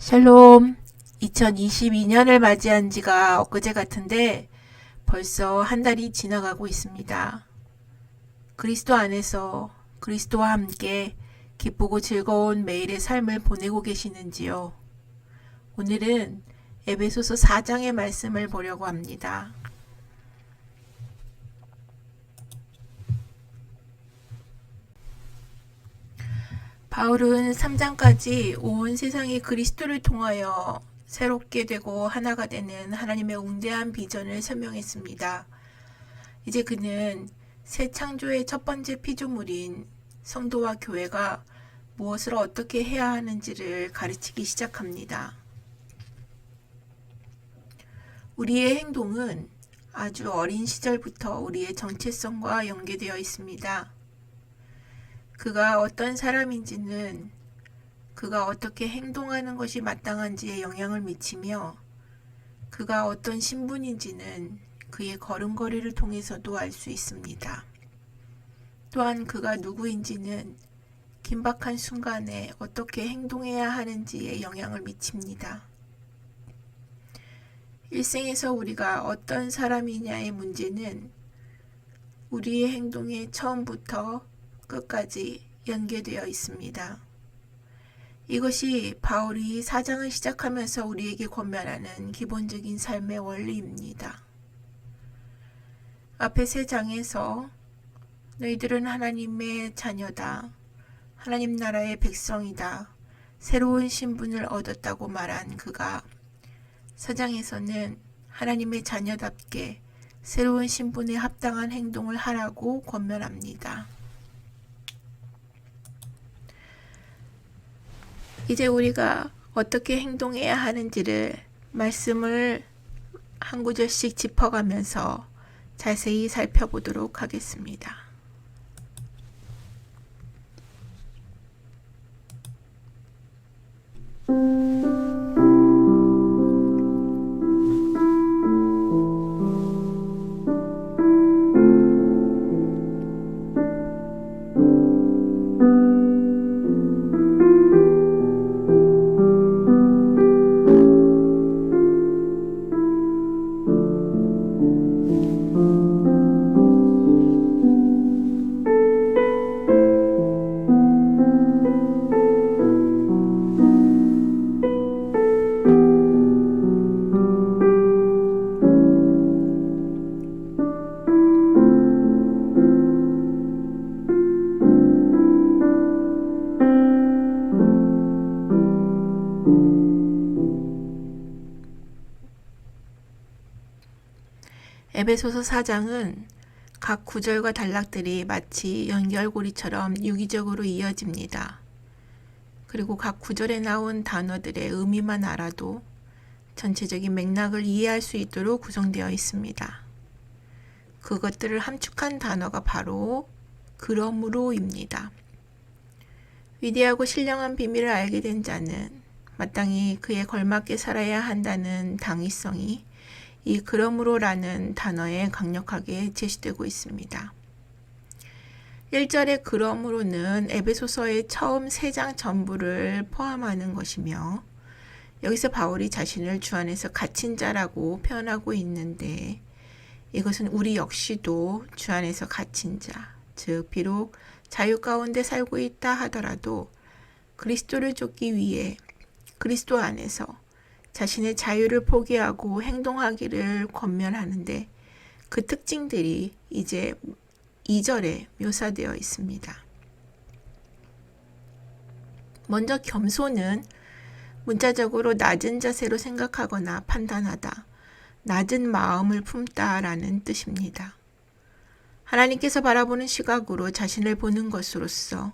샬롬. 2022년을 맞이한 지가 엊그제 같은데 벌써 한 달이 지나가고 있습니다. 그리스도 안에서 그리스도와 함께 기쁘고 즐거운 매일의 삶을 보내고 계시는지요? 오늘은 에베소서 4장의 말씀을 보려고 합니다. 바울은 3장까지 온 세상이 그리스도를 통하여 새롭게 되고 하나가 되는 하나님의 웅대한 비전을 설명했습니다. 이제 그는 새 창조의 첫 번째 피조물인 성도와 교회가 무엇을 어떻게 해야 하는지를 가르치기 시작합니다. 우리의 행동은 아주 어린 시절부터 우리의 정체성과 연계되어 있습니다. 그가 어떤 사람인지는 그가 어떻게 행동하는 것이 마땅한지에 영향을 미치며 그가 어떤 신분인지는 그의 걸음걸이를 통해서도 알 수 있습니다. 또한 그가 누구인지는 긴박한 순간에 어떻게 행동해야 하는지에 영향을 미칩니다. 일생에서 우리가 어떤 사람이냐의 문제는 우리의 행동의 처음부터 끝까지 연계되어 있습니다. 이것이 바울이 4장을 시작하면서 우리에게 권면하는 기본적인 삶의 원리입니다. 앞에 3장에서 너희들은 하나님의 자녀다, 하나님 나라의 백성이다, 새로운 신분을 얻었다고 말한 그가 4장에서는 하나님의 자녀답게 새로운 신분에 합당한 행동을 하라고 권면합니다. 이제 우리가 어떻게 행동해야 하는지를 말씀을 한 구절씩 짚어가면서 자세히 살펴보도록 하겠습니다. 에베소서 4장은 각 구절과 단락들이 마치 연결고리처럼 유기적으로 이어집니다. 그리고 각 구절에 나온 단어들의 의미만 알아도 전체적인 맥락을 이해할 수 있도록 구성되어 있습니다. 그것들을 함축한 단어가 바로 그러므로입니다. 위대하고 신령한 비밀을 알게 된 자는 마땅히 그에 걸맞게 살아야 한다는 당위성이 이 그러므로라는 단어에 강력하게 제시되고 있습니다. 1절의 그러므로는 에베소서의 처음 3장 전부를 포함하는 것이며 여기서 바울이 자신을 주 안에서 갇힌 자라고 표현하고 있는데 이것은 우리 역시도 주 안에서 갇힌 자, 즉 비록 자유 가운데 살고 있다 하더라도 그리스도를 쫓기 위해 그리스도 안에서 자신의 자유를 포기하고 행동하기를 권면하는데 그 특징들이 이제 2절에 묘사되어 있습니다. 먼저 겸손은 문자적으로 낮은 자세로 생각하거나 판단하다, 낮은 마음을 품다라는 뜻입니다. 하나님께서 바라보는 시각으로 자신을 보는 것으로서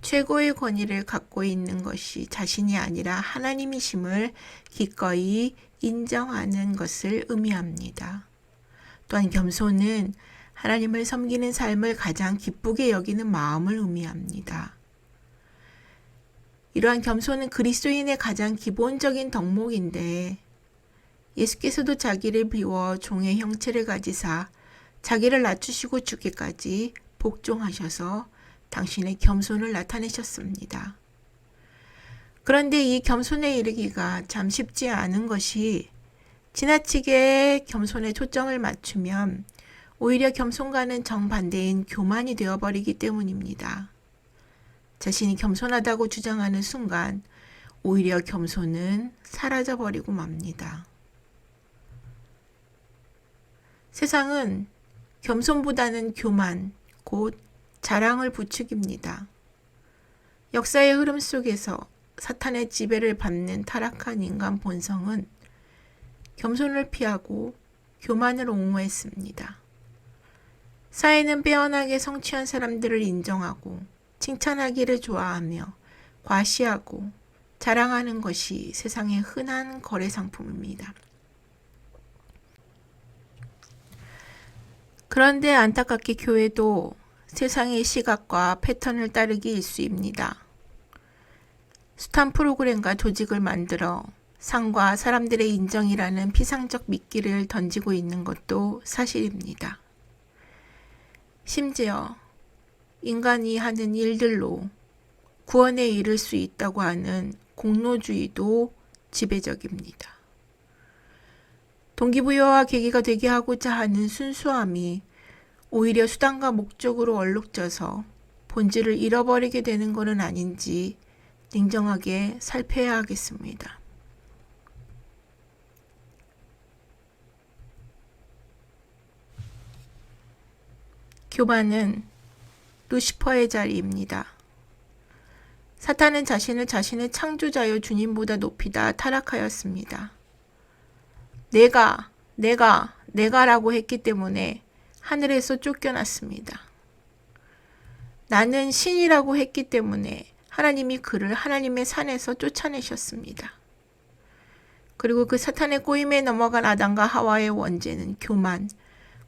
최고의 권위를 갖고 있는 것이 자신이 아니라 하나님이심을 기꺼이 인정하는 것을 의미합니다. 또한 겸손은 하나님을 섬기는 삶을 가장 기쁘게 여기는 마음을 의미합니다. 이러한 겸손은 그리스도인의 가장 기본적인 덕목인데 예수께서도 자기를 비워 종의 형체를 가지사 자기를 낮추시고 죽기까지 복종하셔서 당신의 겸손을 나타내셨습니다. 그런데 이 겸손에 이르기가 참 쉽지 않은 것이 지나치게 겸손에 초점을 맞추면 오히려 겸손과는 정반대인 교만이 되어버리기 때문입니다. 자신이 겸손하다고 주장하는 순간 오히려 겸손은 사라져버리고 맙니다. 세상은 겸손보다는 교만, 곧 자랑을 부추깁니다. 역사의 흐름 속에서 사탄의 지배를 받는 타락한 인간 본성은 겸손을 피하고 교만을 옹호했습니다. 사회는 빼어나게 성취한 사람들을 인정하고 칭찬하기를 좋아하며 과시하고 자랑하는 것이 세상의 흔한 거래 상품입니다. 그런데 안타깝게 교회도 세상의 시각과 패턴을 따르기 일쑤입니다. 숱한 프로그램과 조직을 만들어 상과 사람들의 인정이라는 피상적 미끼를 던지고 있는 것도 사실입니다. 심지어 인간이 하는 일들로 구원에 이를 수 있다고 하는 공로주의도 지배적입니다. 동기부여와 계기가 되게 하고자 하는 순수함이 오히려 수단과 목적으로 얼룩져서 본질을 잃어버리게 되는 것은 아닌지 냉정하게 살펴야 하겠습니다. 교만은 루시퍼의 자리입니다. 사탄은 자신을 자신의 창조자여 주님보다 높이다 타락하였습니다. 내가라고 했기 때문에 하늘에서 쫓겨났습니다. 나는 신이라고 했기 때문에 하나님이 그를 하나님의 산에서 쫓아내셨습니다. 그리고 그 사탄의 꼬임에 넘어간 아담과 하와의 원죄는 교만,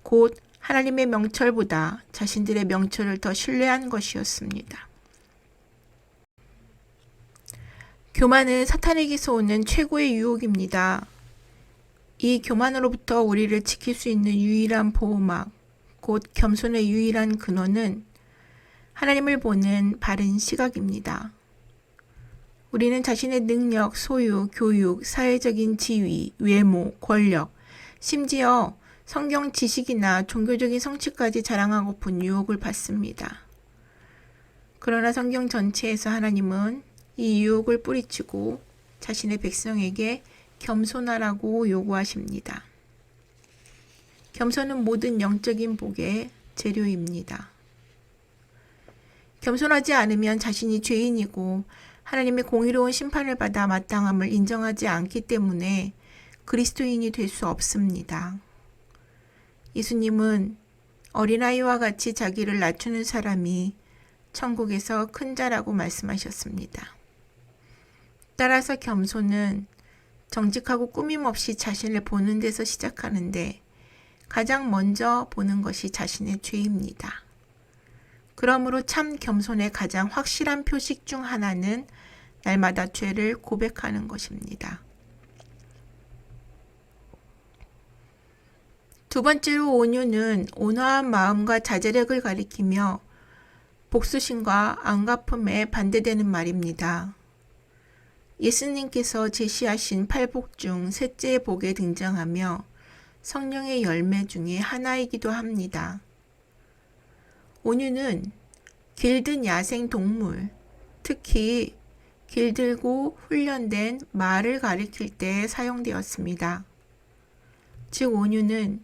곧 하나님의 명철보다 자신들의 명철을 더 신뢰한 것이었습니다. 교만은 사탄에게서 오는 최고의 유혹입니다. 이 교만으로부터 우리를 지킬 수 있는 유일한 보호막, 곧 겸손의 유일한 근원은 하나님을 보는 바른 시각입니다. 우리는 자신의 능력, 소유, 교육, 사회적인 지위, 외모, 권력, 심지어 성경 지식이나 종교적인 성취까지 자랑하고픈 유혹을 받습니다. 그러나 성경 전체에서 하나님은 이 유혹을 뿌리치고 자신의 백성에게 겸손하라고 요구하십니다. 겸손은 모든 영적인 복의 재료입니다. 겸손하지 않으면 자신이 죄인이고 하나님의 공의로운 심판을 받아 마땅함을 인정하지 않기 때문에 그리스도인이 될 수 없습니다. 예수님은 어린아이와 같이 자기를 낮추는 사람이 천국에서 큰 자라고 말씀하셨습니다. 따라서 겸손은 정직하고 꾸밈없이 자신을 보는 데서 시작하는데 가장 먼저 보는 것이 자신의 죄입니다. 그러므로 참 겸손의 가장 확실한 표식 중 하나는 날마다 죄를 고백하는 것입니다. 두 번째로 온유는 온화한 마음과 자제력을 가리키며 복수심과 안갚음에 반대되는 말입니다. 예수님께서 제시하신 8복 중 셋째 복에 등장하며 성령의 열매 중에 하나이기도 합니다. 온유는 길든 야생 동물, 특히 길들고 훈련된 말을 가리킬 때 사용되었습니다. 즉 온유는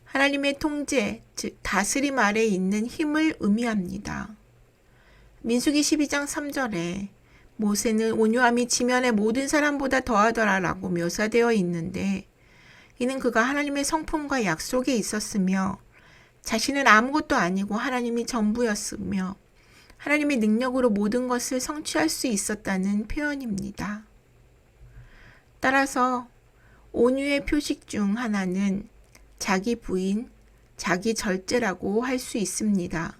하나님의 통제, 즉 다스림 아래 있는 힘을 의미합니다. 민수기 12장 3절에 모세는 온유함이 지면의 모든 사람보다 더하더라라고 묘사되어 있는데 이는 그가 하나님의 성품과 약속에 있었으며 자신은 아무것도 아니고 하나님이 전부였으며 하나님의 능력으로 모든 것을 성취할 수 있었다는 표현입니다. 따라서 온유의 표식 중 하나는 자기 부인, 자기 절제라고 할 수 있습니다.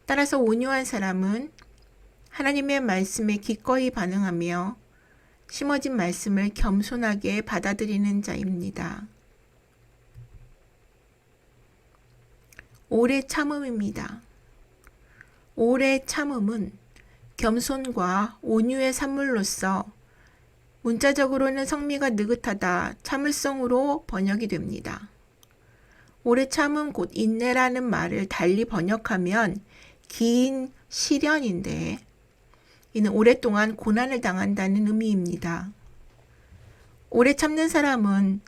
따라서 온유한 사람은 하나님의 말씀에 기꺼이 반응하며 심어진 말씀을 겸손하게 받아들이는 자입니다. 오래 참음입니다. 오래 참음은 겸손과 온유의 산물로서 문자적으로는 성미가 느긋하다, 참을성으로 번역이 됩니다. 오래 참음 곧 인내라는 말을 달리 번역하면 긴 시련인데 이는 오랫동안 고난을 당한다는 의미입니다. 오래 참는 사람은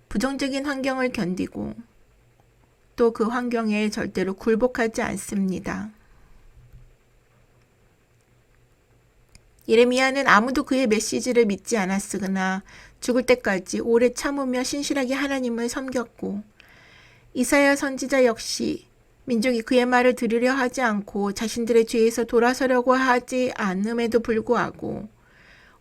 부정적인 환경을 견디고 또 그 환경에 절대로 굴복하지 않습니다. 예레미야는 아무도 그의 메시지를 믿지 않았으나 죽을 때까지 오래 참으며 신실하게 하나님을 섬겼고, 이사야 선지자 역시 민족이 그의 말을 들으려 하지 않고 자신들의 죄에서 돌아서려고 하지 않음에도 불구하고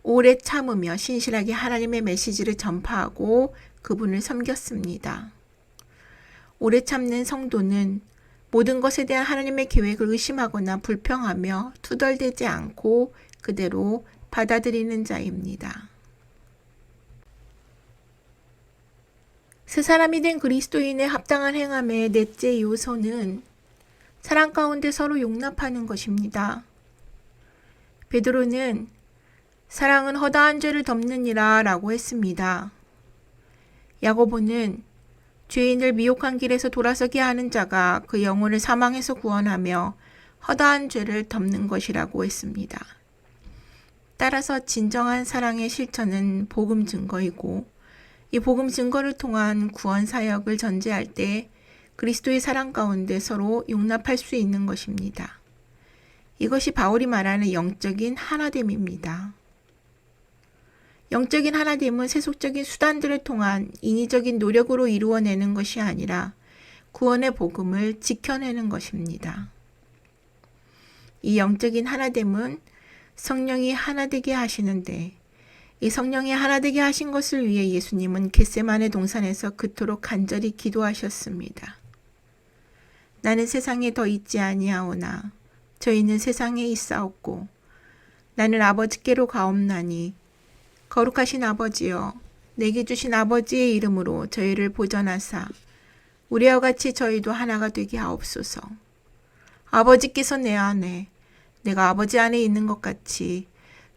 오래 참으며 신실하게 하나님의 메시지를 전파하고 그분을 섬겼습니다. 오래 참는 성도는 모든 것에 대한 하나님의 계획을 의심하거나 불평하며 투덜대지 않고 그대로 받아들이는 자입니다. 새 사람이 된 그리스도인의 합당한 행함의 넷째 요소는 사랑 가운데 서로 용납하는 것입니다. 베드로는 사랑은 허다한 죄를 덮느니라 라고 했습니다. 야고보는 죄인을 미혹한 길에서 돌아서게 하는 자가 그 영혼을 사망에서 구원하며 허다한 죄를 덮는 것이라고 했습니다. 따라서 진정한 사랑의 실천은 복음 증거이고, 이 복음 증거를 통한 구원 사역을 전제할 때 그리스도의 사랑 가운데 서로 용납할 수 있는 것입니다. 이것이 바울이 말하는 영적인 하나됨입니다. 영적인 하나됨은 세속적인 수단들을 통한 인위적인 노력으로 이루어내는 것이 아니라 구원의 복음을 지켜내는 것입니다. 이 영적인 하나됨은 성령이 하나되게 하시는데, 이 성령이 하나되게 하신 것을 위해 예수님은 겟세마네 동산에서 그토록 간절히 기도하셨습니다. 나는 세상에 더 있지 아니하오나 저희는 세상에 있사옵고 나는 아버지께로 가옵나니 거룩하신 아버지여, 내게 주신 아버지의 이름으로 저희를 보전하사 우리와 같이 저희도 하나가 되게 하옵소서. 아버지께서 내 안에, 내가 아버지 안에 있는 것 같이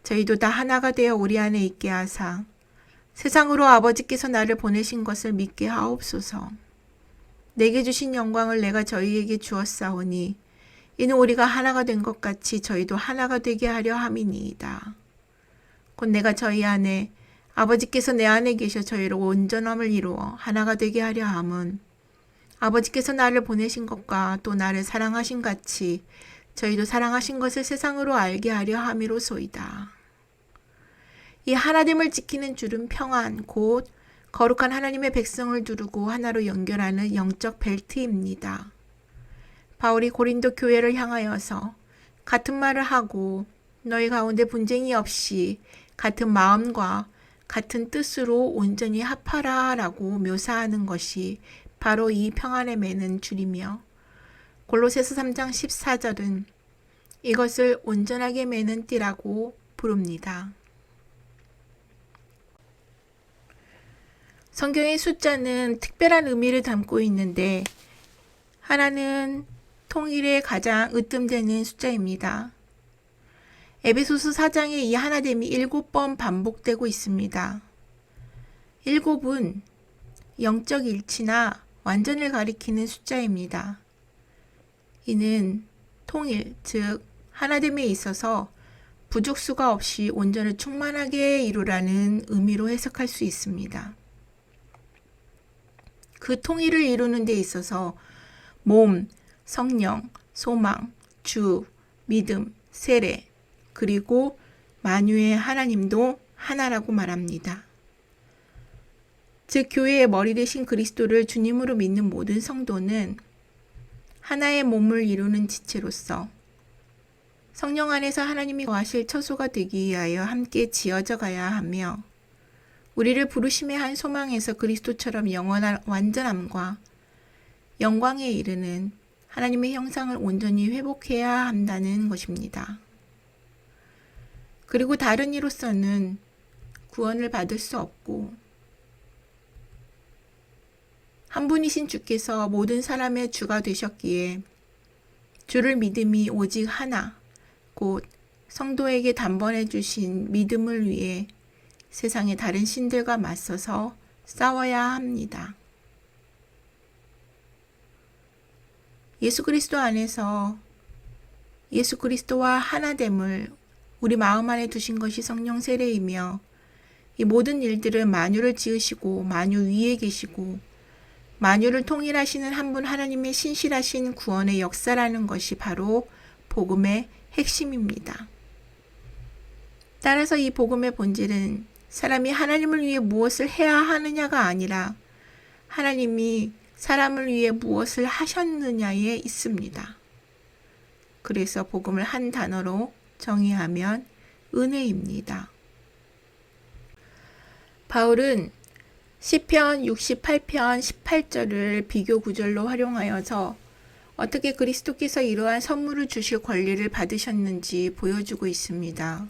저희도 다 하나가 되어 우리 안에 있게 하사 세상으로 아버지께서 나를 보내신 것을 믿게 하옵소서. 내게 주신 영광을 내가 저희에게 주었사오니 이는 우리가 하나가 된 것 같이 저희도 하나가 되게 하려 함이니이다. 곧 내가 저희 안에, 아버지께서 내 안에 계셔 저희로 온전함을 이루어 하나가 되게 하려 함은 아버지께서 나를 보내신 것과 또 나를 사랑하신 같이 저희도 사랑하신 것을 세상으로 알게 하려 함이로소이다. 이 하나됨을 지키는 줄은 평안, 곧 거룩한 하나님의 백성을 두르고 하나로 연결하는 영적 벨트입니다. 바울이 고린도 교회를 향하여서 같은 말을 하고 너희 가운데 분쟁이 없이 같은 마음과 같은 뜻으로 온전히 합하라 라고 묘사하는 것이 바로 이 평안에 매는 줄이며, 골로새서 3장 14절은 이것을 온전하게 매는 띠라고 부릅니다. 성경의 숫자는 특별한 의미를 담고 있는데 하나는 통일에 가장 으뜸되는 숫자입니다. 에베소서 4장에 이 하나됨이 7번 반복되고 있습니다. 7은 영적 일치나 완전을 가리키는 숫자입니다. 이는 통일, 즉 하나됨에 있어서 부족수가 없이 온전을 충만하게 이루라는 의미로 해석할 수 있습니다. 그 통일을 이루는 데 있어서 몸, 성령, 소망, 주, 믿음, 세례, 그리고 만유의 하나님도 하나라고 말합니다. 즉 교회의 머리 되신 그리스도를 주님으로 믿는 모든 성도는 하나의 몸을 이루는 지체로서 성령 안에서 하나님이 거하실 처소가 되기 위하여 함께 지어져 가야 하며, 우리를 부르심의 한 소망에서 그리스도처럼 영원한 완전함과 영광에 이르는 하나님의 형상을 온전히 회복해야 한다는 것입니다. 그리고 다른 이로서는 구원을 받을 수 없고, 한 분이신 주께서 모든 사람의 주가 되셨기에 주를 믿음이 오직 하나, 곧 성도에게 단번해 주신 믿음을 위해 세상의 다른 신들과 맞서서 싸워야 합니다. 예수 그리스도 안에서 예수 그리스도와 하나됨을 우리 마음 안에 두신 것이 성령 세례이며, 이 모든 일들은 만유를 지으시고 만유 위에 계시고 만유를 통일하시는 한 분 하나님의 신실하신 구원의 역사라는 것이 바로 복음의 핵심입니다. 따라서 이 복음의 본질은 사람이 하나님을 위해 무엇을 해야 하느냐가 아니라 하나님이 사람을 위해 무엇을 하셨느냐에 있습니다. 그래서 복음을 한 단어로 정의하면 은혜입니다. 바울은 시편 68편 18절을 비교 구절로 활용하여서 어떻게 그리스도께서 이러한 선물을 주실 권리를 받으셨는지 보여주고 있습니다.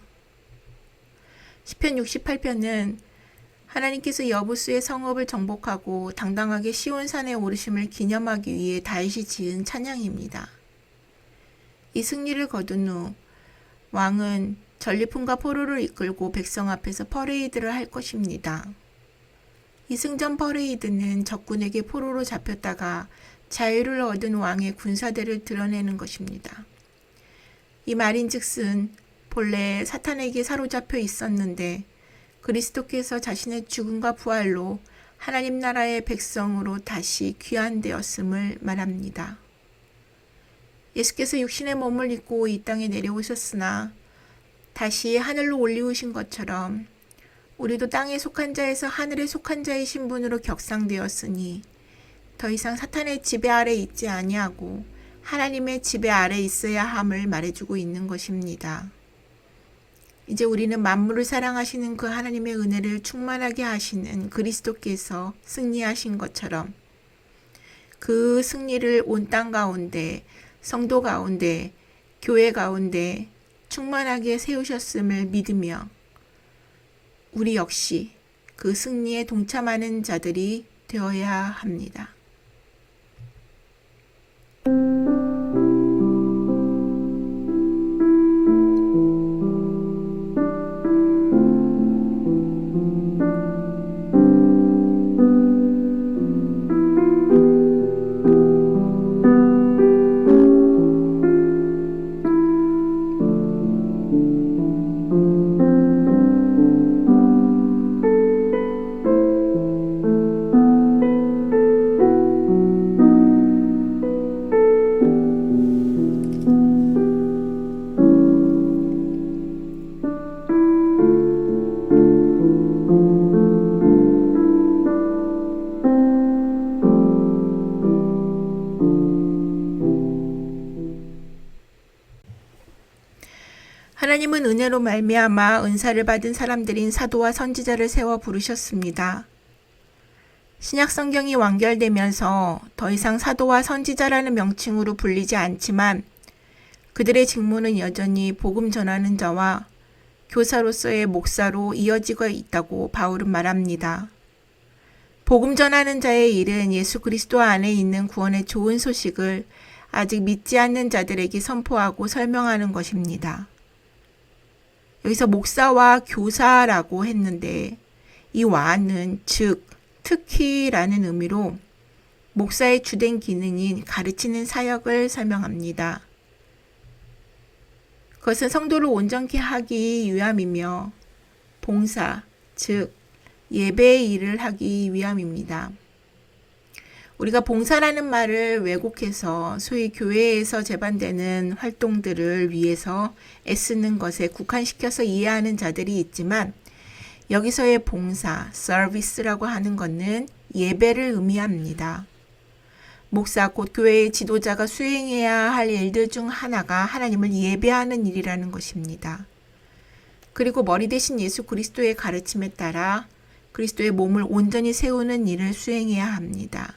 시편 68편은 하나님께서 여부수의 성읍을 정복하고 당당하게 시온산에 오르심을 기념하기 위해 다윗이 지은 찬양입니다. 이 승리를 거둔 후 왕은 전리품과 포로를 이끌고 백성 앞에서 퍼레이드를 할 것입니다. 이 승전 퍼레이드는 적군에게 포로로 잡혔다가 자유를 얻은 왕의 군사대를 드러내는 것입니다. 이 말인즉슨 본래 사탄에게 사로잡혀 있었는데 그리스도께서 자신의 죽음과 부활로 하나님 나라의 백성으로 다시 귀환되었음을 말합니다. 예수께서 육신의 몸을 입고 이 땅에 내려오셨으나 다시 하늘로 올리우신 것처럼 우리도 땅에 속한 자에서 하늘에 속한 자의 신분으로 격상되었으니 더 이상 사탄의 지배 아래 있지 아니하고 하나님의 지배 아래 있어야 함을 말해주고 있는 것입니다. 이제 우리는 만물을 사랑하시는 그 하나님의 은혜를 충만하게 하시는 그리스도께서 승리하신 것처럼 그 승리를 온 땅 가운데, 성도 가운데, 교회 가운데 충만하게 세우셨음을 믿으며 우리 역시 그 승리에 동참하는 자들이 되어야 합니다. 하나님은 은혜로 말미암아 은사를 받은 사람들인 사도와 선지자를 세워 부르셨습니다. 신약 성경이 완결되면서 더 이상 사도와 선지자라는 명칭으로 불리지 않지만 그들의 직무는 여전히 복음 전하는 자와 교사로서의 목사로 이어지고 있다고 바울은 말합니다. 복음 전하는 자의 일은 예수 그리스도 안에 있는 구원의 좋은 소식을 아직 믿지 않는 자들에게 선포하고 설명하는 것입니다. 여기서 목사와 교사라고 했는데 이 와는 즉, 특히라는 의미로 목사의 주된 기능인 가르치는 사역을 설명합니다. 그것은 성도를 온전케 하기 위함이며 봉사, 즉 예배의 일을 하기 위함입니다. 우리가 봉사라는 말을 왜곡해서 소위 교회에서 제반되는 활동들을 위해서 애쓰는 것에 국한시켜서 이해하는 자들이 있지만 여기서의 봉사, 서비스라고 하는 것은 예배를 의미합니다. 목사 곧 교회의 지도자가 수행해야 할 일들 중 하나가 하나님을 예배하는 일이라는 것입니다. 그리고 머리 대신 예수 그리스도의 가르침에 따라 그리스도의 몸을 온전히 세우는 일을 수행해야 합니다.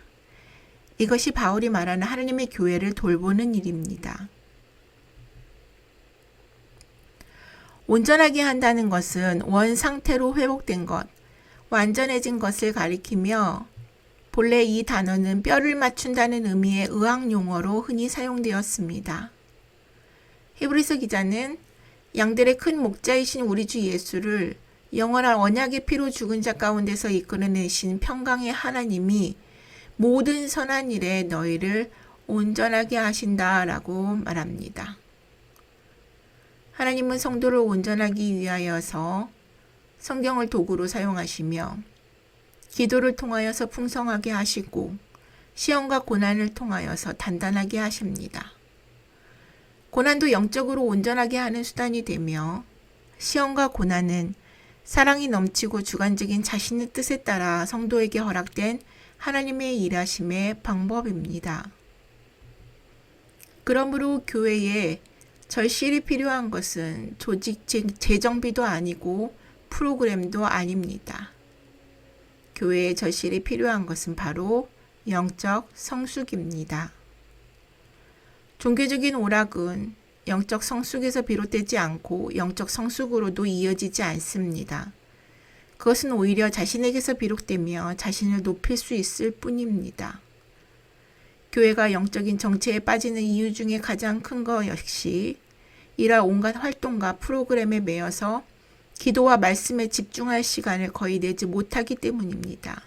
이것이 바울이 말하는 하나님의 교회를 돌보는 일입니다. 온전하게 한다는 것은 원 상태로 회복된 것, 완전해진 것을 가리키며 본래 이 단어는 뼈를 맞춘다는 의미의 의학 용어로 흔히 사용되었습니다. 히브리서 기자는 양들의 큰 목자이신 우리 주 예수를 영원한 언약의 피로 죽은 자 가운데서 이끌어내신 평강의 하나님이 모든 선한 일에 너희를 온전하게 하신다라고 말합니다. 하나님은 성도를 온전하기 위하여서 성경을 도구로 사용하시며 기도를 통하여서 풍성하게 하시고 시험과 고난을 통하여서 단단하게 하십니다. 고난도 영적으로 온전하게 하는 수단이 되며 시험과 고난은 사랑이 넘치고 주관적인 자신의 뜻에 따라 성도에게 허락된 하나님의 일하심의 방법입니다. 그러므로 교회에 절실히 필요한 것은 조직 재정비도 아니고 프로그램도 아닙니다. 교회에 절실히 필요한 것은 바로 영적 성숙입니다. 종교적인 오락은 영적 성숙에서 비롯되지 않고 영적 성숙으로도 이어지지 않습니다. 그것은 오히려 자신에게서 비롯되며 자신을 높일 수 있을 뿐입니다. 교회가 영적인 정체에 빠지는 이유 중에 가장 큰 것 역시 이러한 온갖 활동과 프로그램에 매여서 기도와 말씀에 집중할 시간을 거의 내지 못하기 때문입니다.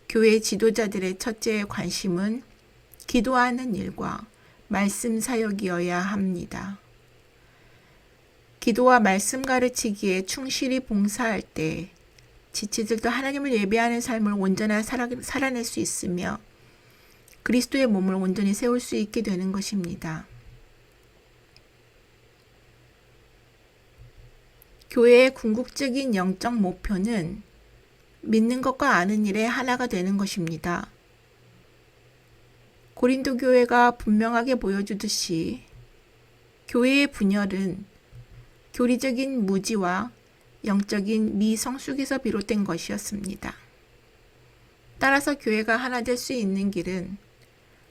교회 지도자들의 첫째 관심은 기도하는 일과 말씀 사역이어야 합니다. 기도와 말씀 가르치기에 충실히 봉사할 때 지체들도 하나님을 예배하는 삶을 온전히 살아낼 수 있으며 그리스도의 몸을 온전히 세울 수 있게 되는 것입니다. 교회의 궁극적인 영적 목표는 믿는 것과 아는 일에 하나가 되는 것입니다. 고린도 교회가 분명하게 보여주듯이 교회의 분열은 교리적인 무지와 영적인 미성숙에서 비롯된 것이었습니다. 따라서 교회가 하나 될 수 있는 길은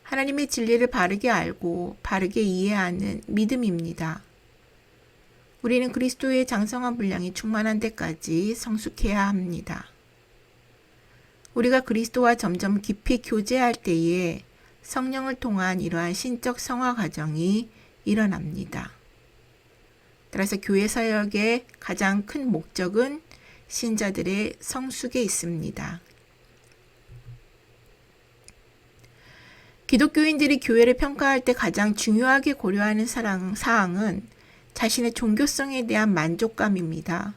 하나님의 진리를 바르게 알고 바르게 이해하는 믿음입니다. 우리는 그리스도의 장성한 분량이 충만한 데까지 성숙해야 합니다. 우리가 그리스도와 점점 깊이 교제할 때에 성령을 통한 이러한 신적 성화 과정이 일어납니다. 따라서 교회 사역의 가장 큰 목적은 신자들의 성숙에 있습니다. 기독교인들이 교회를 평가할 때 가장 중요하게 고려하는 사항은 자신의 종교성에 대한 만족감입니다.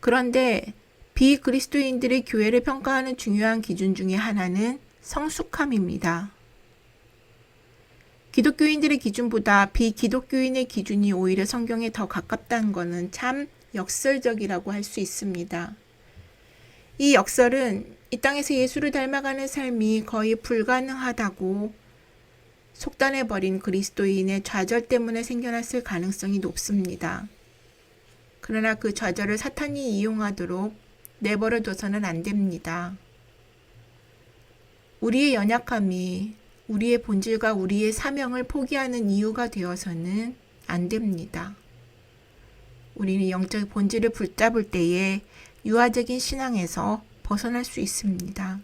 그런데 비그리스도인들의 교회를 평가하는 중요한 기준 중에 하나는 성숙함입니다. 기독교인들의 기준보다 비기독교인의 기준이 오히려 성경에 더 가깝다는 것은 참 역설적이라고 할 수 있습니다. 이 역설은 이 땅에서 예수를 닮아가는 삶이 거의 불가능하다고 속단해버린 그리스도인의 좌절 때문에 생겨났을 가능성이 높습니다. 그러나 그 좌절을 사탄이 이용하도록 내버려 둬서는 안 됩니다. 우리의 연약함이 우리의 본질과 우리의 사명을 포기하는 이유가 되어서는 안 됩니다. 우리는 영적 본질을 붙잡을 때에 유아적인 신앙에서 벗어날 수 있습니다.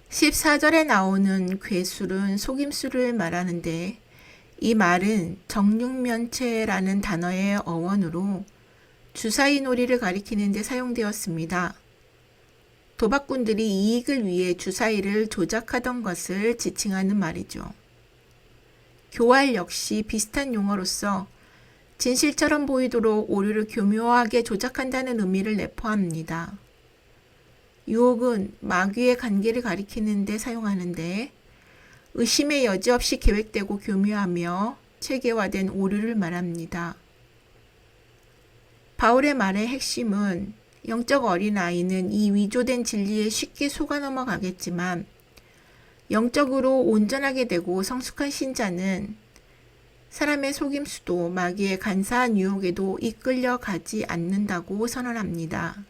14절에 나오는 괴술은 속임수를 말하는데 이 말은 정육면체라는 단어의 어원으로 주사위 놀이를 가리키는 데 사용되었습니다. 도박꾼들이 이익을 위해 주사위를 조작하던 것을 지칭하는 말이죠. 교활 역시 비슷한 용어로서 진실처럼 보이도록 오류를 교묘하게 조작한다는 의미를 내포합니다. 유혹은 마귀의 관계를 가리키는 데 사용하는데 의심의 여지 없이 계획되고 교묘하며 체계화된 오류를 말합니다. 바울의 말의 핵심은 영적 어린아이는 이 위조된 진리에 쉽게 속아 넘어가겠지만 영적으로 온전하게 되고 성숙한 신자는 사람의 속임수도 마귀의 간사한 유혹에도 이끌려 가지 않는다고 선언합니다.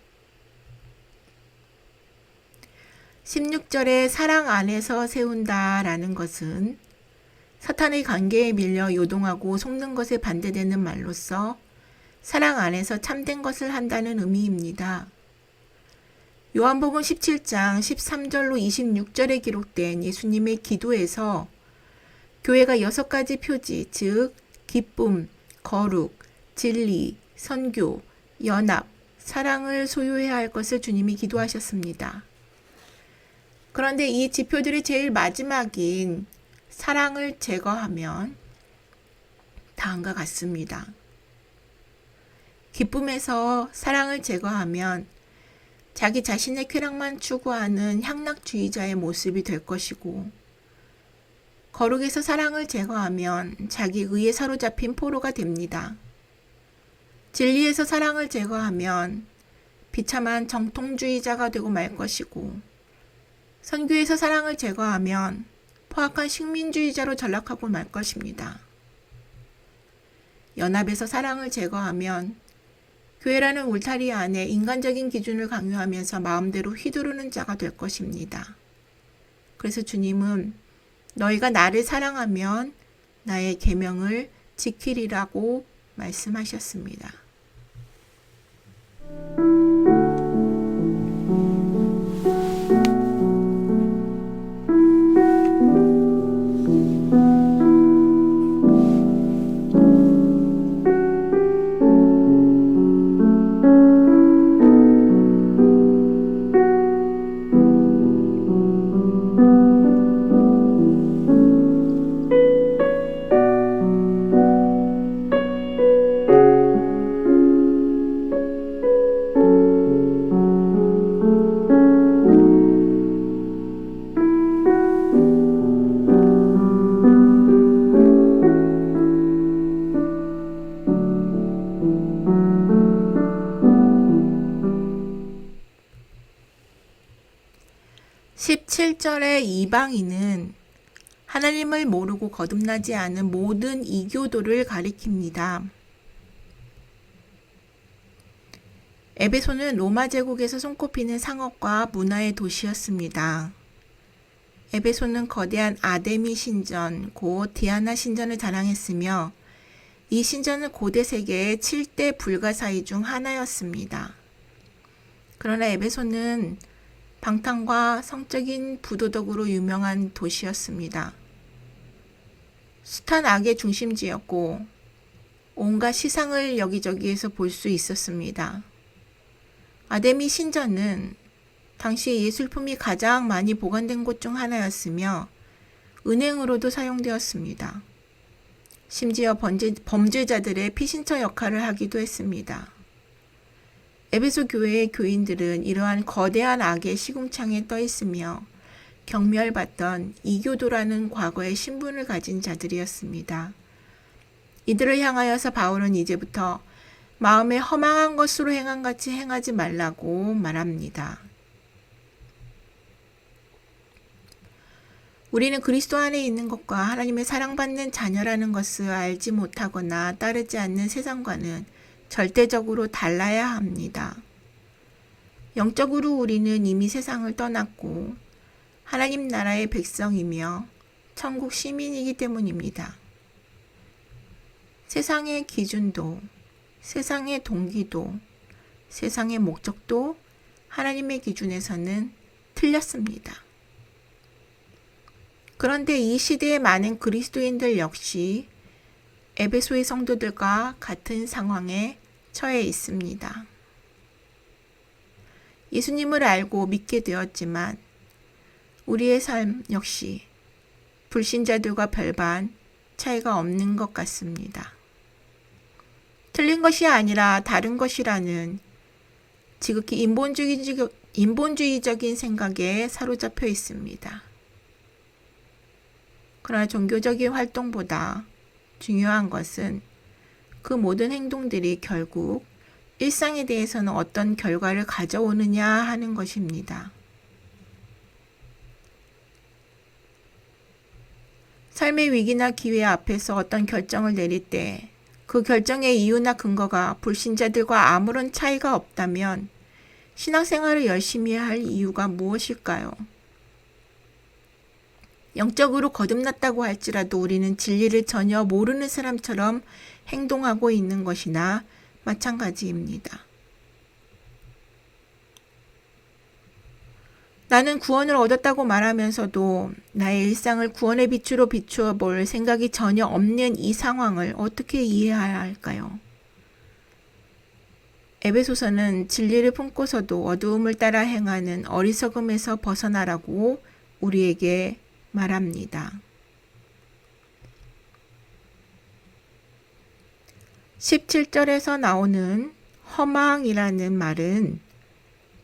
16절에 사랑 안에서 세운다라는 것은 사탄의 관계에 밀려 요동하고 속는 것에 반대되는 말로서 사랑 안에서 참된 것을 한다는 의미입니다. 요한복음 17장 13절로 26절에 기록된 예수님의 기도에서 교회가 6가지 표지, 즉 기쁨, 거룩, 진리, 선교, 연합, 사랑을 소유해야 할 것을 주님이 기도하셨습니다. 그런데 이 지표들의 제일 마지막인 사랑을 제거하면 다음과 같습니다. 기쁨에서 사랑을 제거하면 자기 자신의 쾌락만 추구하는 향락주의자의 모습이 될 것이고, 거룩에서 사랑을 제거하면 자기 의에 사로잡힌 포로가 됩니다. 진리에서 사랑을 제거하면 비참한 정통주의자가 되고 말 것이고, 선교에서 사랑을 제거하면 포악한 식민주의자로 전락하고 말 것입니다. 연합에서 사랑을 제거하면 교회라는 울타리 안에 인간적인 기준을 강요하면서 마음대로 휘두르는 자가 될 것입니다. 그래서 주님은 너희가 나를 사랑하면 나의 계명을 지키리라고 말씀하셨습니다. 17절의 이방인은 하나님을 모르고 거듭나지 않은 모든 이교도를 가리킵니다. 에베소는 로마 제국에서 손꼽히는 상업과 문화의 도시였습니다. 에베소는 거대한 아데미 신전, 곧 디아나 신전을 자랑했으며 이 신전은 고대 세계의 7대 불가사의 중 하나였습니다. 그러나 에베소는 방탕과 성적인 부도덕으로 유명한 도시였습니다. 숱한 악의 중심지였고 온갖 시상을 여기저기에서 볼 수 있었습니다. 아데미 신전은 당시 예술품이 가장 많이 보관된 곳 중 하나였으며 은행으로도 사용되었습니다. 심지어 범죄자들의 피신처 역할을 하기도 했습니다. 에베소 교회의 교인들은 이러한 거대한 악의 시궁창에 떠 있으며 경멸받던 이교도라는 과거의 신분을 가진 자들이었습니다. 이들을 향하여서 바울은 이제부터 마음에 허망한 것으로 행함같이 행하지 말라고 말합니다. 우리는 그리스도 안에 있는 것과 하나님의 사랑받는 자녀라는 것을 알지 못하거나 따르지 않는 세상과는 절대적으로 달라야 합니다. 영적으로 우리는 이미 세상을 떠났고 하나님 나라의 백성이며 천국 시민이기 때문입니다. 세상의 기준도, 세상의 동기도, 세상의 목적도 하나님의 기준에서는 틀렸습니다. 그런데 이 시대의 많은 그리스도인들 역시 에베소의 성도들과 같은 상황에 처해 있습니다. 예수님을 알고 믿게 되었지만 우리의 삶 역시 불신자들과 별반 차이가 없는 것 같습니다. 틀린 것이 아니라 다른 것이라는 지극히 인본주의적인 생각에 사로잡혀 있습니다. 그러나 종교적인 활동보다 중요한 것은 그 모든 행동들이 결국 일상에 대해서는 어떤 결과를 가져오느냐 하는 것입니다. 삶의 위기나 기회 앞에서 어떤 결정을 내릴 때 그 결정의 이유나 근거가 불신자들과 아무런 차이가 없다면 신앙생활을 열심히 할 이유가 무엇일까요? 영적으로 거듭났다고 할지라도 우리는 진리를 전혀 모르는 사람처럼 행동하고 있는 것이나 마찬가지입니다. 나는 구원을 얻었다고 말하면서도 나의 일상을 구원의 빛으로 비추어 볼 생각이 전혀 없는 이 상황을 어떻게 이해해야 할까요? 에베소서는 진리를 품고서도 어두움을 따라 행하는 어리석음에서 벗어나라고 우리에게 말합니다. 17절에서 나오는 허망이라는 말은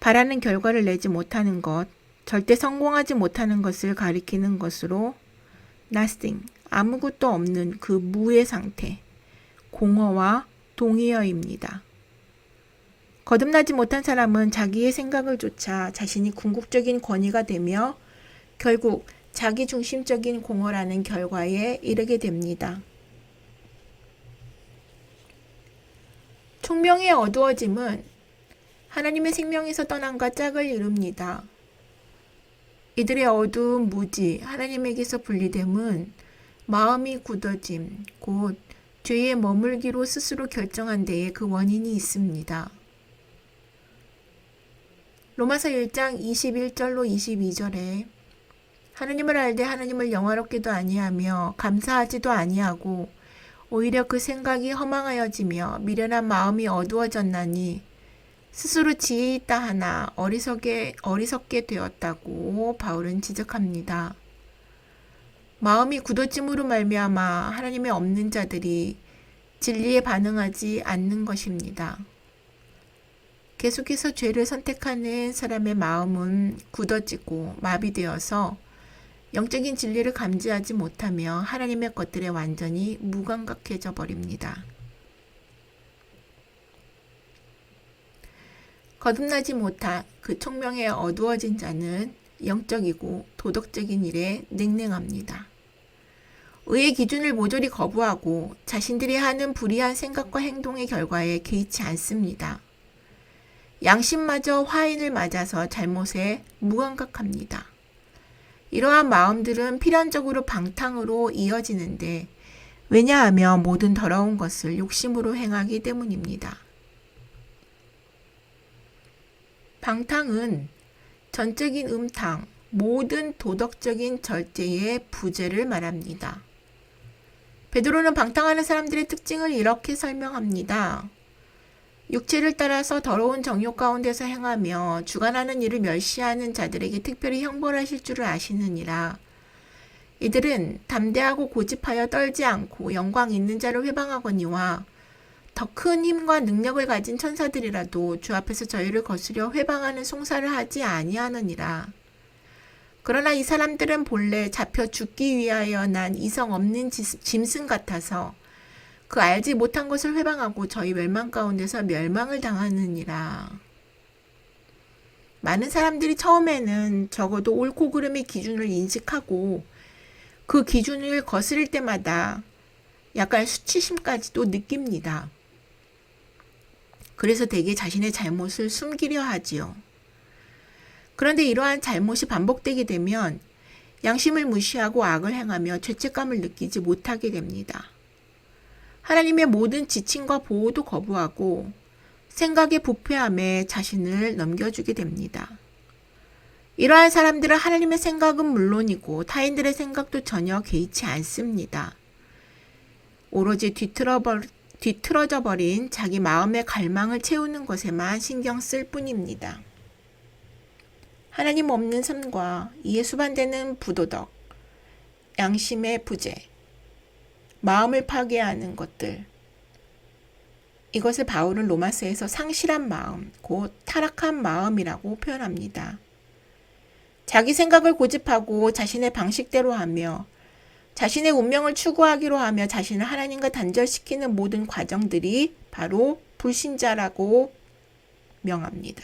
바라는 결과를 내지 못하는 것, 절대 성공하지 못하는 것을 가리키는 것으로 nothing, 아무것도 없는 그 무의 상태, 공허와 동의어입니다. 거듭나지 못한 사람은 자기의 생각을 쫓아 자신이 궁극적인 권위가 되며 결국 자기중심적인 공허라는 결과에 이르게 됩니다. 총명의 어두워짐은 하나님의 생명에서 떠남과 짝을 이룹니다. 이들의 어두운 무지, 하나님에게서 분리됨은 마음이 굳어짐, 곧 죄에 머물기로 스스로 결정한 데에 그 원인이 있습니다. 로마서 1장 21절로 22절에 하나님을 알되 하나님을 영화롭게도 아니하며 감사하지도 아니하고 오히려 그 생각이 허망하여지며 미련한 마음이 어두워졌나니 스스로 지혜 있다 하나 어리석게 되었다고 바울은 지적합니다. 마음이 굳어짐으로 말미암아 하나님이 없는 자들이 진리에 반응하지 않는 것입니다. 계속해서 죄를 선택하는 사람의 마음은 굳어지고 마비되어서 영적인 진리를 감지하지 못하며 하나님의 것들에 완전히 무감각해져 버립니다. 거듭나지 못한 그 총명에 어두워진 자는 영적이고 도덕적인 일에 냉랭합니다. 의의 기준을 모조리 거부하고 자신들이 하는 불의한 생각과 행동의 결과에 개의치 않습니다. 양심마저 화인을 맞아서 잘못에 무감각합니다. 이러한 마음들은 필연적으로 방탕으로 이어지는데 왜냐하면 모든 더러운 것을 욕심으로 행하기 때문입니다. 방탕은 전적인 음탕, 모든 도덕적인 절제의 부재를 말합니다. 베드로는 방탕하는 사람들의 특징을 이렇게 설명합니다. 육체를 따라서 더러운 정욕 가운데서 행하며 주관하는 일을 멸시하는 자들에게 특별히 형벌하실 줄을 아시느니라. 이들은 담대하고 고집하여 떨지 않고 영광 있는 자를 회방하거니와 더 큰 힘과 능력을 가진 천사들이라도 주 앞에서 저희를 거스려 회방하는 송사를 하지 아니하느니라. 그러나 이 사람들은 본래 잡혀 죽기 위하여 난 이성 없는 짐승 같아서 그 알지 못한 것을 회방하고 저희 멸망 가운데서 멸망을 당하느니라. 많은 사람들이 처음에는 적어도 옳고 그름의 기준을 인식하고 그 기준을 거스릴 때마다 약간 수치심까지도 느낍니다. 그래서 대개 자신의 잘못을 숨기려 하지요. 그런데 이러한 잘못이 반복되게 되면 양심을 무시하고 악을 행하며 죄책감을 느끼지 못하게 됩니다. 하나님의 모든 지침과 보호도 거부하고 생각의 부패함에 자신을 넘겨주게 됩니다. 이러한 사람들은 하나님의 생각은 물론이고 타인들의 생각도 전혀 개의치 않습니다. 오로지 뒤틀어져 버린 자기 마음의 갈망을 채우는 것에만 신경 쓸 뿐입니다. 하나님 없는 삶과 이에 수반되는 부도덕, 양심의 부재, 마음을 파괴하는 것들, 이것을 바울은 로마서에서 상실한 마음, 곧 타락한 마음이라고 표현합니다. 자기 생각을 고집하고 자신의 방식대로 하며 자신의 운명을 추구하기로 하며 자신을 하나님과 단절시키는 모든 과정들이 바로 불신자라고 명합니다.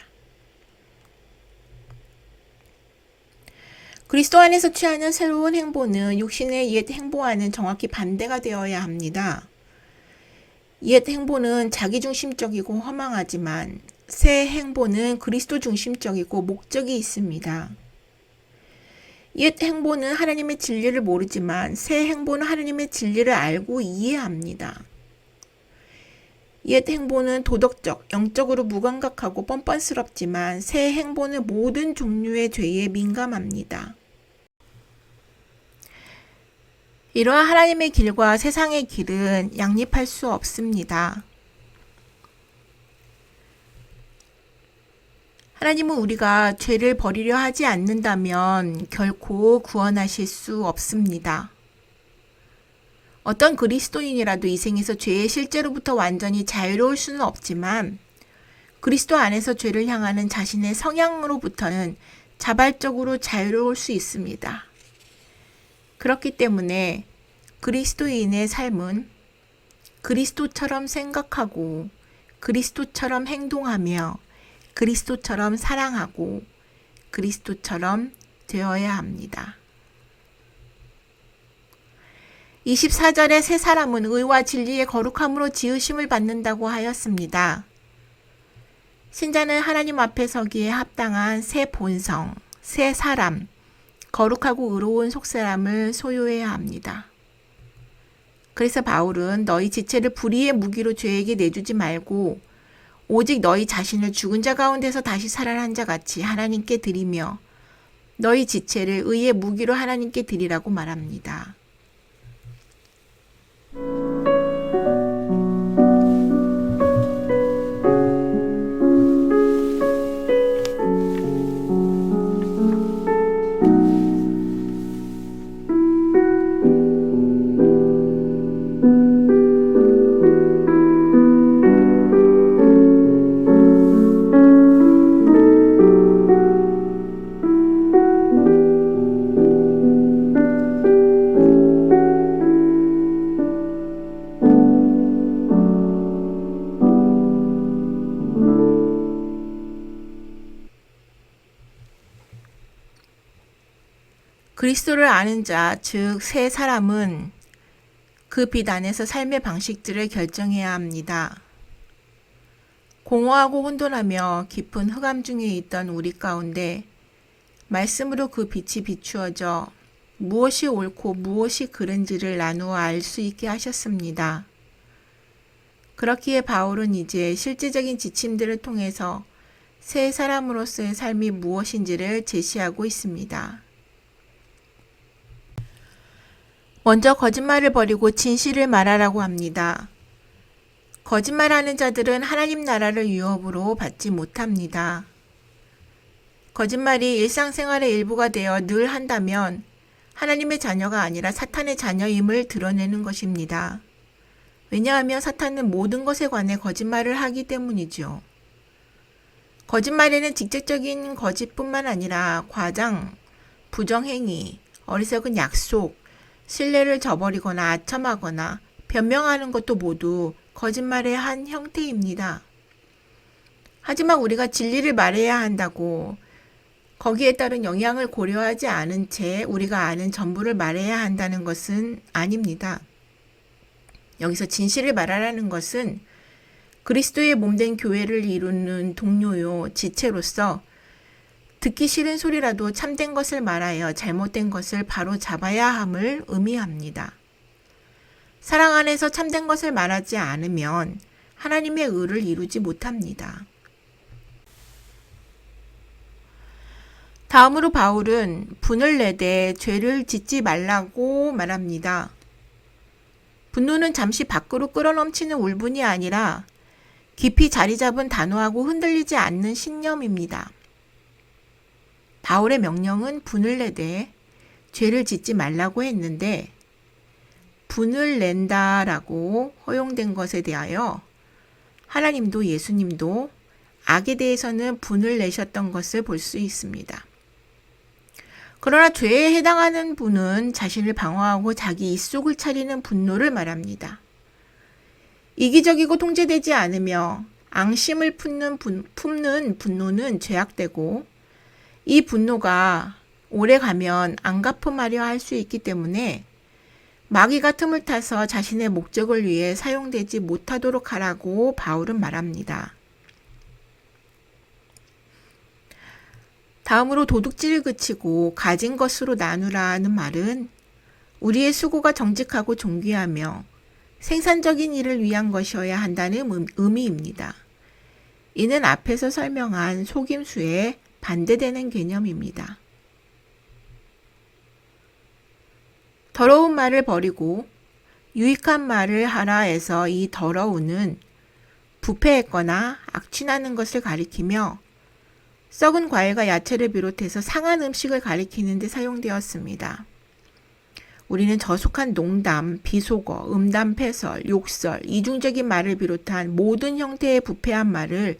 그리스도 안에서 취하는 새로운 행보는 육신의 옛 행보와는 정확히 반대가 되어야 합니다. 옛 행보는 자기중심적이고 허망하지만 새 행보는 그리스도 중심적이고 목적이 있습니다. 옛 행보는 하나님의 진리를 모르지만 새 행보는 하나님의 진리를 알고 이해합니다. 옛 행보는 도덕적, 영적으로 무감각하고 뻔뻔스럽지만 새 행보는 모든 종류의 죄에 민감합니다. 이러한 하나님의 길과 세상의 길은 양립할 수 없습니다. 하나님은 우리가 죄를 버리려 하지 않는다면 결코 구원하실 수 없습니다. 어떤 그리스도인이라도 이 생에서 죄의 실제로부터 완전히 자유로울 수는 없지만 그리스도 안에서 죄를 향하는 자신의 성향으로부터는 자발적으로 자유로울 수 있습니다. 그렇기 때문에 그리스도인의 삶은 그리스도처럼 생각하고 그리스도처럼 행동하며 그리스도처럼 사랑하고 그리스도처럼 되어야 합니다. 24절에 새 사람은 의와 진리의 거룩함으로 지으심을 받는다고 하였습니다. 신자는 하나님 앞에 서기에 합당한 새 본성, 새 사람, 거룩하고 의로운 속사람을 소유해야 합니다. 그래서 바울은 너희 지체를 불의의 무기로 죄에게 내주지 말고 오직 너희 자신을 죽은 자 가운데서 다시 살아난 자 같이 하나님께 드리며 너희 지체를 의의 무기로 하나님께 드리라고 말합니다. 그리스도를 아는 자, 즉 새 사람은 그 빛 안에서 삶의 방식들을 결정해야 합니다. 공허하고 혼돈하며 깊은 흑암 중에 있던 우리 가운데 말씀으로 그 빛이 비추어져 무엇이 옳고 무엇이 그른지를 나누어 알 수 있게 하셨습니다. 그렇기에 바울은 이제 실제적인 지침들을 통해서 새 사람으로서의 삶이 무엇인지를 제시하고 있습니다. 먼저 거짓말을 버리고 진실을 말하라고 합니다. 거짓말하는 자들은 하나님 나라를 유업으로 받지 못합니다. 거짓말이 일상생활의 일부가 되어 늘 한다면 하나님의 자녀가 아니라 사탄의 자녀임을 드러내는 것입니다. 왜냐하면 사탄은 모든 것에 관해 거짓말을 하기 때문이죠. 거짓말에는 직접적인 거짓뿐만 아니라 과장, 부정행위, 어리석은 약속, 신뢰를 저버리거나 아첨하거나 변명하는 것도 모두 거짓말의 한 형태입니다. 하지만 우리가 진리를 말해야 한다고 거기에 따른 영향을 고려하지 않은 채 우리가 아는 전부를 말해야 한다는 것은 아닙니다. 여기서 진실을 말하라는 것은 그리스도의 몸된 교회를 이루는 동료요, 지체로서 듣기 싫은 소리라도 참된 것을 말하여 잘못된 것을 바로 잡아야 함을 의미합니다. 사랑 안에서 참된 것을 말하지 않으면 하나님의 의를 이루지 못합니다. 다음으로 바울은 분을 내되 죄를 짓지 말라고 말합니다. 분노는 잠시 밖으로 끌어넘치는 울분이 아니라 깊이 자리 잡은 단호하고 흔들리지 않는 신념입니다. 바울의 명령은 분을 내되 죄를 짓지 말라고 했는데 분을 낸다라고 허용된 것에 대하여 하나님도 예수님도 악에 대해서는 분을 내셨던 것을 볼 수 있습니다. 그러나 죄에 해당하는 분은 자신을 방어하고 자기 입속을 차리는 분노를 말합니다. 이기적이고 통제되지 않으며 앙심을 품는 분노는 죄악되고 이 분노가 오래 가면 안갚음하려 할 수 있기 때문에 마귀가 틈을 타서 자신의 목적을 위해 사용되지 못하도록 하라고 바울은 말합니다. 다음으로 도둑질을 그치고 가진 것으로 나누라는 말은 우리의 수고가 정직하고 존귀하며 생산적인 일을 위한 것이어야 한다는 의미입니다. 이는 앞에서 설명한 속임수에 반대되는 개념입니다. 더러운 말을 버리고 유익한 말을 하라 해서 이 더러운은 부패했거나 악취나는 것을 가리키며 썩은 과일과 야채를 비롯해서 상한 음식을 가리키는 데 사용되었습니다. 우리는 저속한 농담, 비속어, 음담패설, 욕설, 이중적인 말을 비롯한 모든 형태의 부패한 말을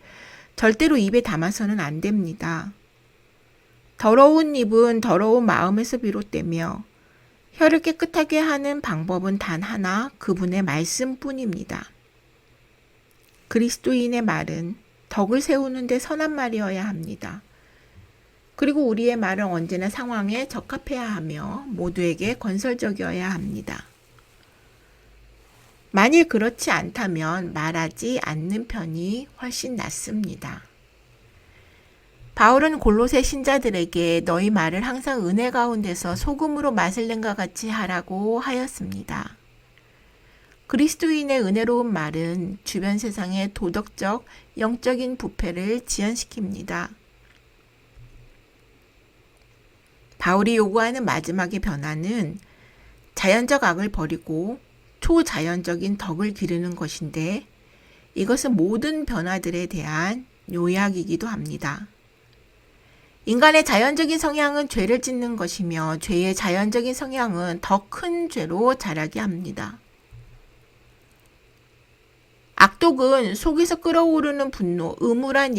절대로 입에 담아서는 안 됩니다. 더러운 입은 더러운 마음에서 비롯되며 혀를 깨끗하게 하는 방법은 단 하나, 그분의 말씀뿐입니다. 그리스도인의 말은 덕을 세우는 데 선한 말이어야 합니다. 그리고 우리의 말은 언제나 상황에 적합해야 하며 모두에게 건설적이어야 합니다. 만일 그렇지 않다면 말하지 않는 편이 훨씬 낫습니다. 바울은 골로새 신자들에게 너희 말을 항상 은혜 가운데서 소금으로 맛을 낸 것 같이 하라고 하였습니다. 그리스도인의 은혜로운 말은 주변 세상의 도덕적, 영적인 부패를 지연시킵니다. 바울이 요구하는 마지막의 변화는 자연적 악을 버리고 초자연적인 덕을 기르는 것인데 이것은 모든 변화들에 대한 요약이기도 합니다. 인간의 자연적인 성향은 죄를 짓는 것이며 죄의 자연적인 성향은 더 큰 죄로 자라게 합니다. 악독은 속에서 끓어오르는 분노, 음울한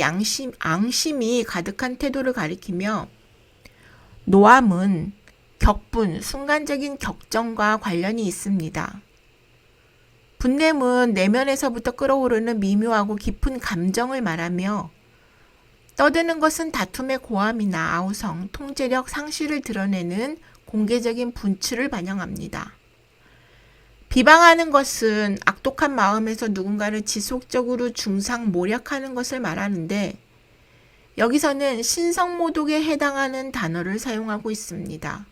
앙심이 가득한 태도를 가리키며 노함은 격분, 순간적인 격정과 관련이 있습니다. 분냄은 내면에서부터 끓어오르는 미묘하고 깊은 감정을 말하며 떠드는 것은 다툼의 고함이나 아우성, 통제력 상실을 드러내는 공개적인 분출을 반영합니다. 비방하는 것은 악독한 마음에서 누군가를 지속적으로 중상모략하는 것을 말하는데 여기서는 신성모독에 해당하는 단어를 사용하고 있습니다.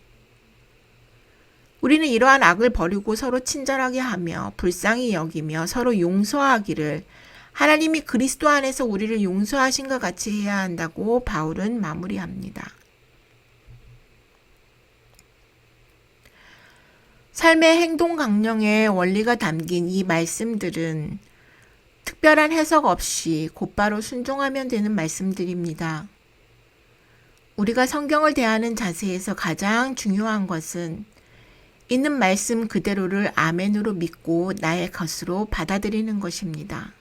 우리는 이러한 악을 버리고 서로 친절하게 하며 불쌍히 여기며 서로 용서하기를 하나님이 그리스도 안에서 우리를 용서하신 것 같이 해야 한다고 바울은 마무리합니다. 삶의 행동 강령의 원리가 담긴 이 말씀들은 특별한 해석 없이 곧바로 순종하면 되는 말씀들입니다. 우리가 성경을 대하는 자세에서 가장 중요한 것은 있는 말씀 그대로를 아멘으로 믿고 나의 것으로 받아들이는 것입니다.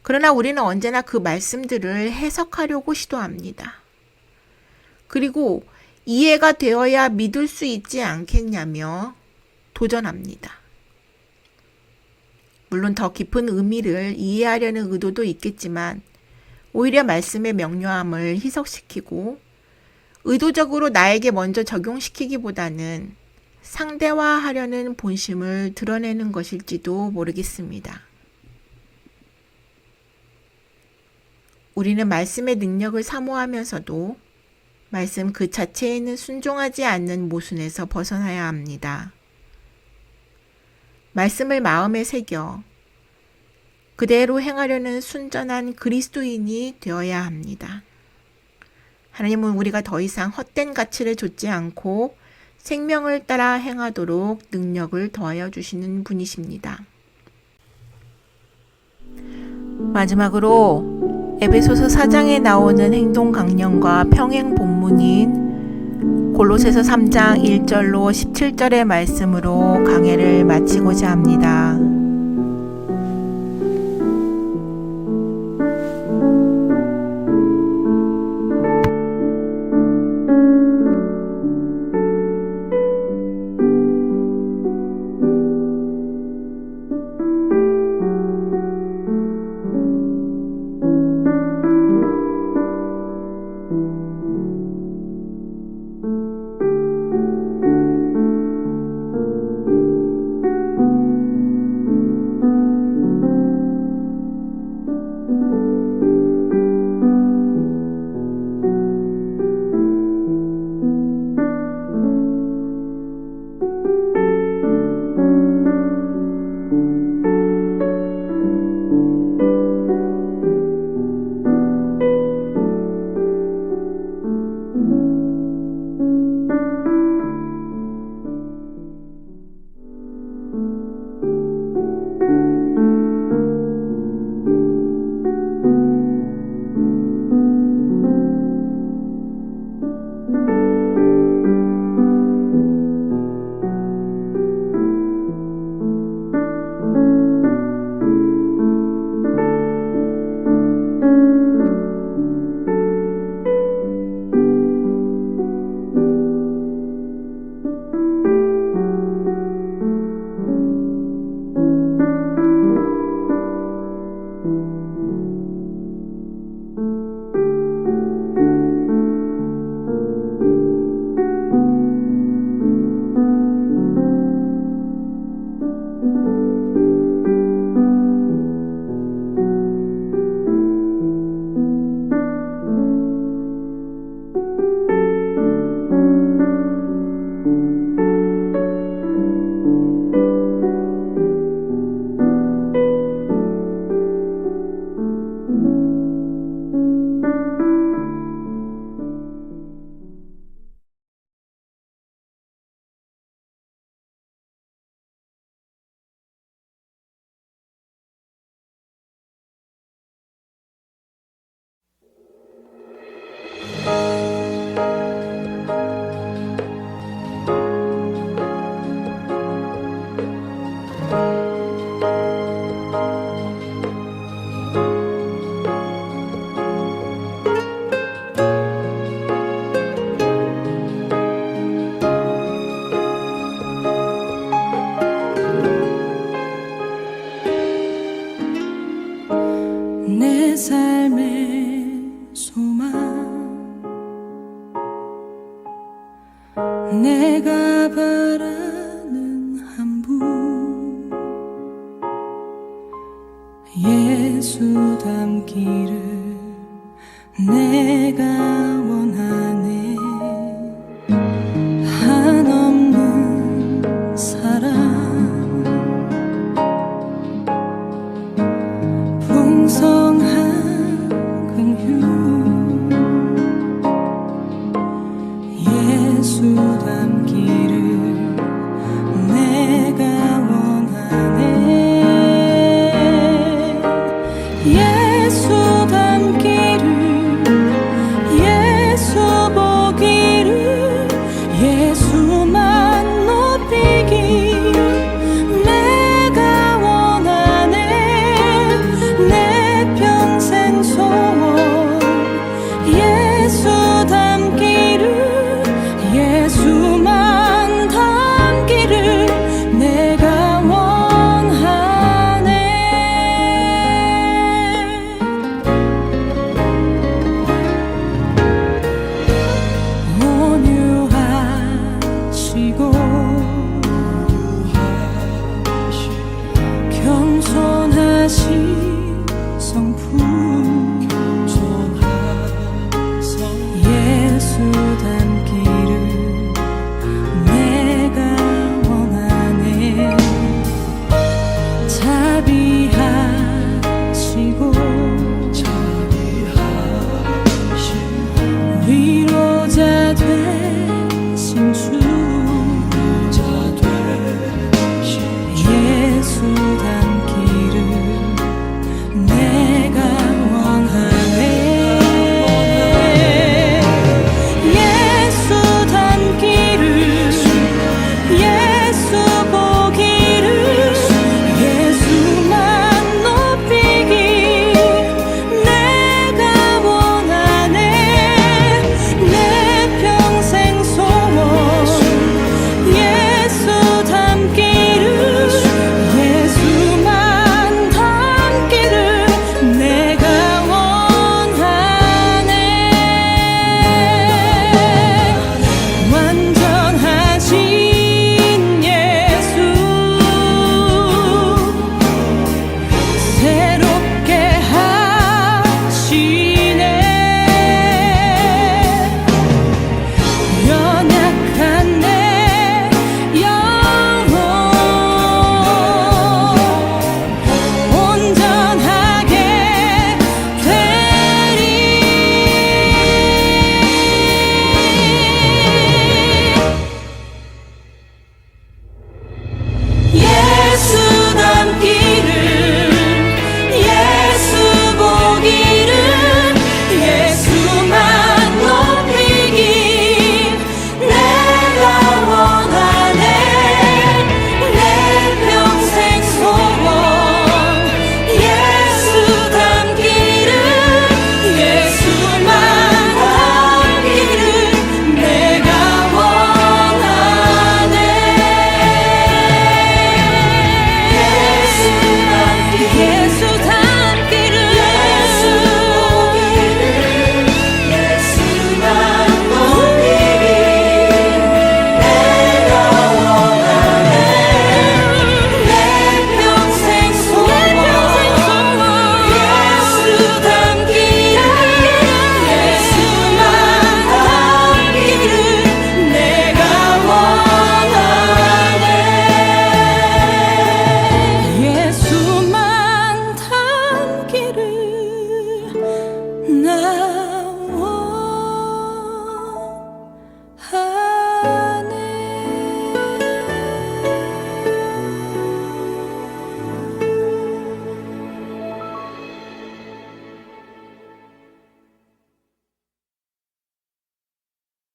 그러나 우리는 언제나 그 말씀들을 해석하려고 시도합니다. 그리고 이해가 되어야 믿을 수 있지 않겠냐며 도전합니다. 물론 더 깊은 의미를 이해하려는 의도도 있겠지만 오히려 말씀의 명료함을 희석시키고 의도적으로 나에게 먼저 적용시키기보다는 상대화하려는 본심을 드러내는 것일지도 모르겠습니다. 우리는 말씀의 능력을 사모하면서도 말씀 그 자체에는 순종하지 않는 모순에서 벗어나야 합니다. 말씀을 마음에 새겨 그대로 행하려는 순전한 그리스도인이 되어야 합니다. 하나님은 우리가 더 이상 헛된 가치를 좇지 않고 생명을 따라 행하도록 능력을 더하여 주시는 분이십니다. 마지막으로 에베소서 4장에 나오는 행동 강령과 평행 본문인 골로새서 3장 1절로 17절의 말씀으로 강해를 마치고자 합니다. 닮기를 내가 원하네. 한없는 사랑, 풍성한 긍휼, 예수 닮기를 내가 원하네. 예수 닮기를, 예수 보기를, 예수만 높이기 내가 원하네. 내 평생 소원 예수 닮기를, 예수만 닮기를 내가 원하네. 온유하시고 겸손하시